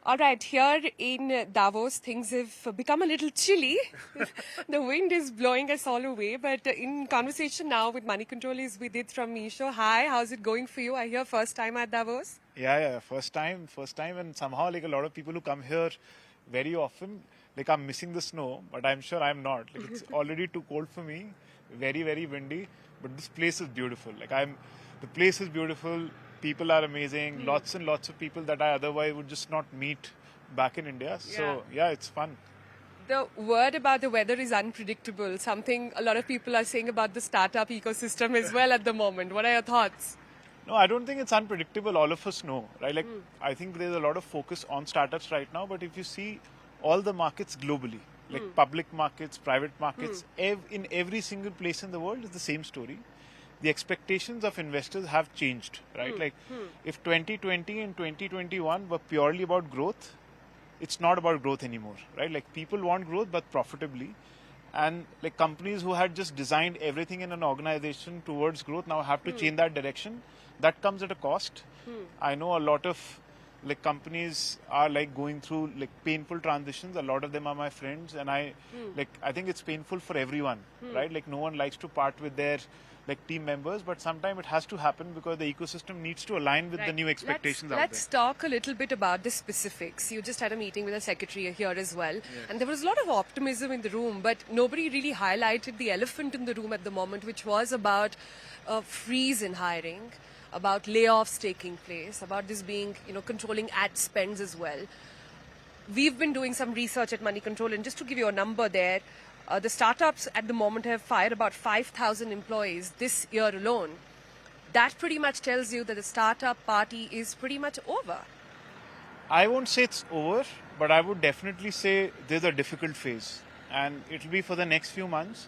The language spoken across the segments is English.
All right, here in Davos, things have become a little chilly. The wind is blowing us all away. But in conversation now with Moneycontrol is Vidit from Meesho. Hi, how's it going for you? I hear first time at Davos. Yeah, first time, and somehow like a lot of people who come here very often, like I'm missing the snow, but I'm sure I'm not. Like it's already too cold for me, very, very windy, but this place is beautiful. The place is beautiful, people are amazing, lots and lots of people that I otherwise would just not meet back in India. So yeah, it's fun. The word about the weather is unpredictable, something a lot of people are saying about the startup ecosystem as well at the moment. What are your thoughts? No, I don't think it's unpredictable. All of us know, right? Like, I think there's a lot of focus on startups right now. But if you see all the markets globally, like public markets, private markets, in every single place in the world is the same story. The expectations of investors have changed, right? Like, if 2020 and 2021 were purely about growth, it's not about growth anymore, right? Like, people want growth, but profitably. And like companies who had just designed everything in an organization towards growth now have to change that direction. That comes at a cost. I know a lot of like companies are like going through like painful transitions. A lot of them are my friends, and I think it's painful for everyone, right? Like no one likes to part with their like team members, but sometimes it has to happen because the ecosystem needs to align with the new expectations Let's talk a little bit about the specifics. You just had a meeting with the secretary here as well, and there was a lot of optimism in the room, but nobody really highlighted the elephant in the room at the moment, which was about a freeze in hiring, about layoffs taking place, about this being, controlling ad spends as well. We've been doing some research at Moneycontrol, and just to give you a number there, the startups at the moment have fired about 5,000 employees this year alone. That pretty much tells you that the startup party is pretty much over. I won't say it's over, but I would definitely say there's a difficult phase, and it'll be for the next few months.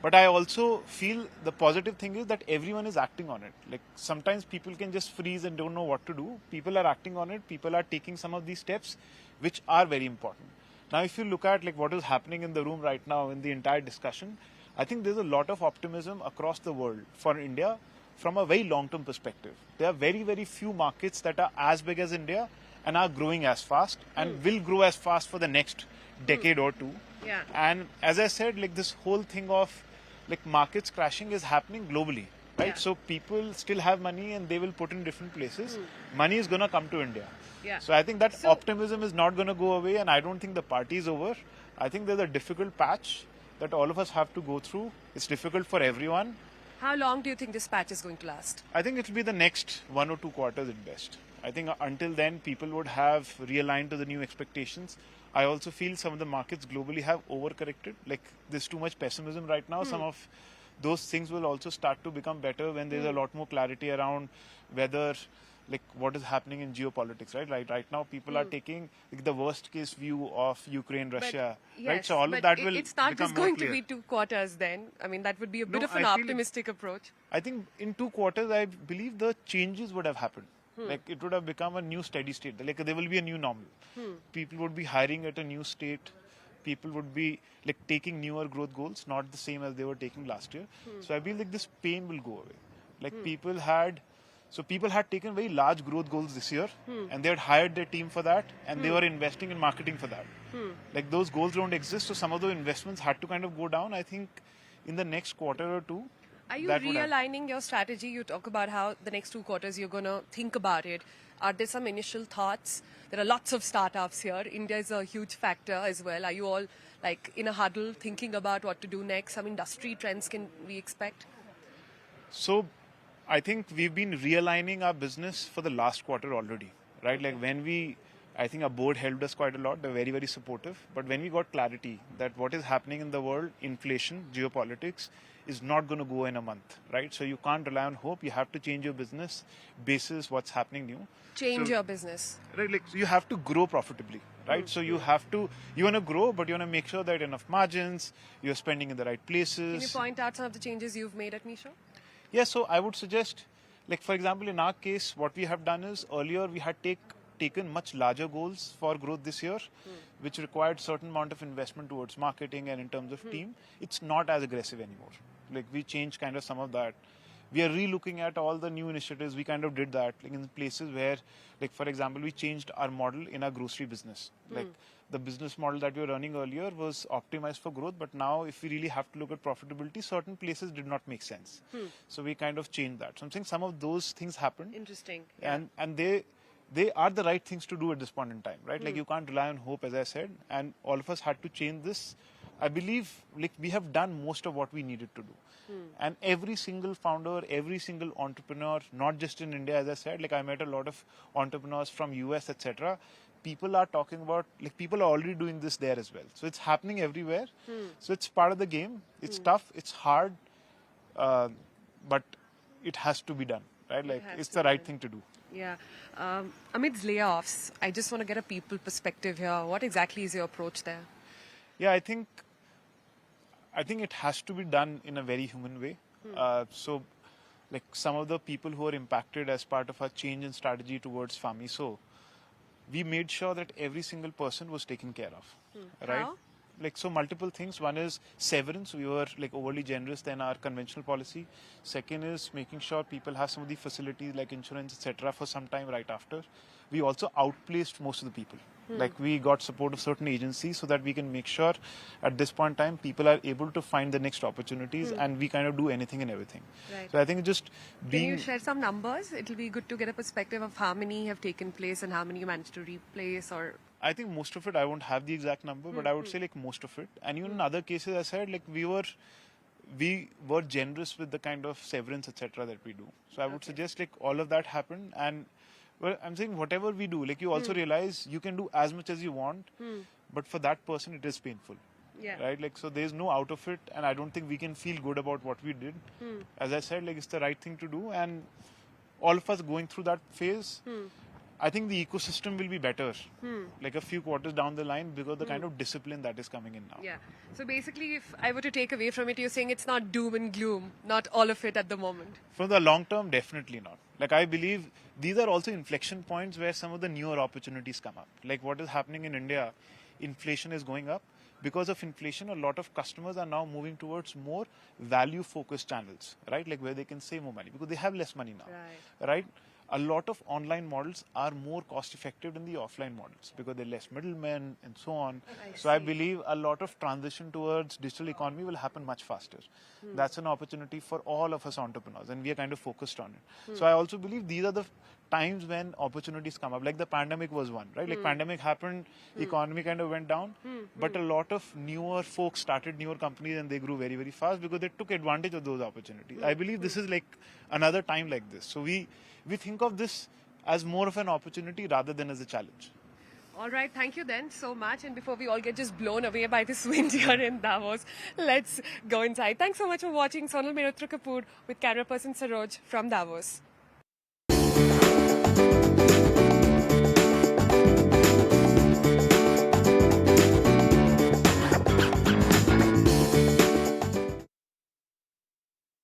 But I also feel the positive thing is that everyone is acting on it. Like sometimes people can just freeze and don't know what to do. People are acting on it. People are taking some of these steps, which are very important. Now, if you look at like what is happening in the room right now in the entire discussion, I think there's a lot of optimism across the world for India from a very long-term perspective. There are very, very few markets that are as big as India and are growing as fast and will grow as fast for the next decade or two. Yeah. And as I said, like this whole thing of like markets crashing is happening globally, right? Yeah. So people still have money and they will put in different places. Money is going to come to India. Yeah. So I think that optimism is not going to go away, and I don't think the party is over. I think there's a difficult patch that all of us have to go through. It's difficult for everyone. How long do you think this patch is going to last? I think it will be the next 1 or 2 quarters at best. I think until then, people would have realigned to the new expectations. I also feel some of the markets globally have overcorrected. Like there's too much pessimism right now. Some of those things will also start to become better when there's a lot more clarity around whether like what is happening in geopolitics, right? Right now, people are taking like, the worst case view of Ukraine, Russia, right? So all of that will it's not become just more going clear. to be 2 quarters then. I mean, that would be a bit No, of an I feel- optimistic approach. I think in 2 quarters, I believe the changes would have happened. Like it would have become a new steady state. Like there will be a new normal. People would be hiring at a new state. People would be like taking newer growth goals, not the same as they were taking last year. So I believe like this pain will go away. Like people had taken very large growth goals this year, and they had hired their team for that, and they were investing in marketing for that. Like those goals don't exist, so some of those investments had to kind of go down. I think in the next quarter or two. Are you that would happen. realigning your strategy? You talk about how the next 2 quarters you're going to think about it. Are there some initial thoughts? There are lots of startups here. India is a huge factor as well. Are you all like in a huddle thinking about what to do next? Some industry trends can we expect? So I think we've been realigning our business for the last quarter already, right? Like I think our board helped us quite a lot. They're very, very supportive. But when we got clarity that what is happening in the world, inflation, geopolitics, is not going to go in a month, right? So you can't rely on hope. You have to change your business basis what's happening new. Change your business. Right, like so you have to grow profitably, right? So you want to grow, but you want to make sure that enough margins, you're spending in the right places. Can you point out some of the changes you've made at Meesho? Yeah, so I would suggest, like for example, in our case, what we have done is earlier we had taken much larger goals for growth this year, which required certain amount of investment towards marketing and in terms of team. It's not as aggressive anymore. Like we changed kind of some of that. we are re-looking at all the new initiatives. We kind of did that like in places where, like for example, we changed our model in our grocery business. Like the business model that we were running earlier was optimized for growth, but now if we really have to look at profitability, certain places did not make sense. So we kind of changed that. So I'm saying some of those things happened. Interesting. Yeah. And they are the right things to do at this point in time, right? Like you can't rely on hope, as I said, and all of us had to change this. I believe like we have done most of what we needed to do. And every single founder, every single entrepreneur, not just in India, as I said, like I met a lot of entrepreneurs from US, etc. People are talking about, like people are already doing this there as well. So it's happening everywhere. So it's part of the game. It's tough, it's hard, but it has to be done, right? Like it's the right thing to do. Yeah. Amidst layoffs, I just want to get a people perspective here. What exactly is your approach there? Yeah, I think it has to be done in a very human way. So, like some of the people who are impacted as part of our change in strategy towards Meesho, we made sure that every single person was taken care of, right? How? Like so multiple things. One is severance. We were like overly generous than our conventional policy. Second is making sure people have some of the facilities like insurance, etc. for some time right after. We also outplaced most of the people. Like we got support of certain agencies so that we can make sure at this point in time people are able to find the next opportunities and we kind of do anything and everything. Right. So I think just being... Can you share some numbers? It'll be good to get a perspective of how many have taken place and how many you managed to replace or... I think most of it, I won't have the exact number, but I would say like most of it. And even in other cases, I said like we were generous with the kind of severance, etc. that we do. So I would suggest like all of that happened. And well, I'm saying whatever we do, like you also realize you can do as much as you want, but for that person it is painful. Yeah. Right? Like so there's no out of it, and I don't think we can feel good about what we did. As I said, like it's the right thing to do, and all of us going through that phase, I think the ecosystem will be better like a few quarters down the line because of the kind of discipline that is coming in now. Yeah. So basically, if I were to take away from it, you're saying it's not doom and gloom, not all of it at the moment. For the long term, definitely not. Like I believe these are also inflection points where some of the newer opportunities come up. Like what is happening in India, inflation is going up. Because of inflation, a lot of customers are now moving towards more value-focused channels, right? Like where they can save more money because they have less money now, right? A lot of online models are more cost-effective than the offline models because there are less middlemen and so on. I believe a lot of transition towards digital economy will happen much faster. That's an opportunity for all of us entrepreneurs, and we are kind of focused on it. So I also believe these are the times when opportunities come up. Like the pandemic was one, right? Like pandemic happened, economy kind of went down, but a lot of newer folks started newer companies and they grew very, very fast because they took advantage of those opportunities. I believe this is like another time like this. So we think of this as more of an opportunity rather than as a challenge. All right, thank you then so much. And before we all get just blown away by this wind here in Davos, let's go inside. Thanks so much for watching. Sonal Mehrotra Kapoor with camera person Saroj from Davos.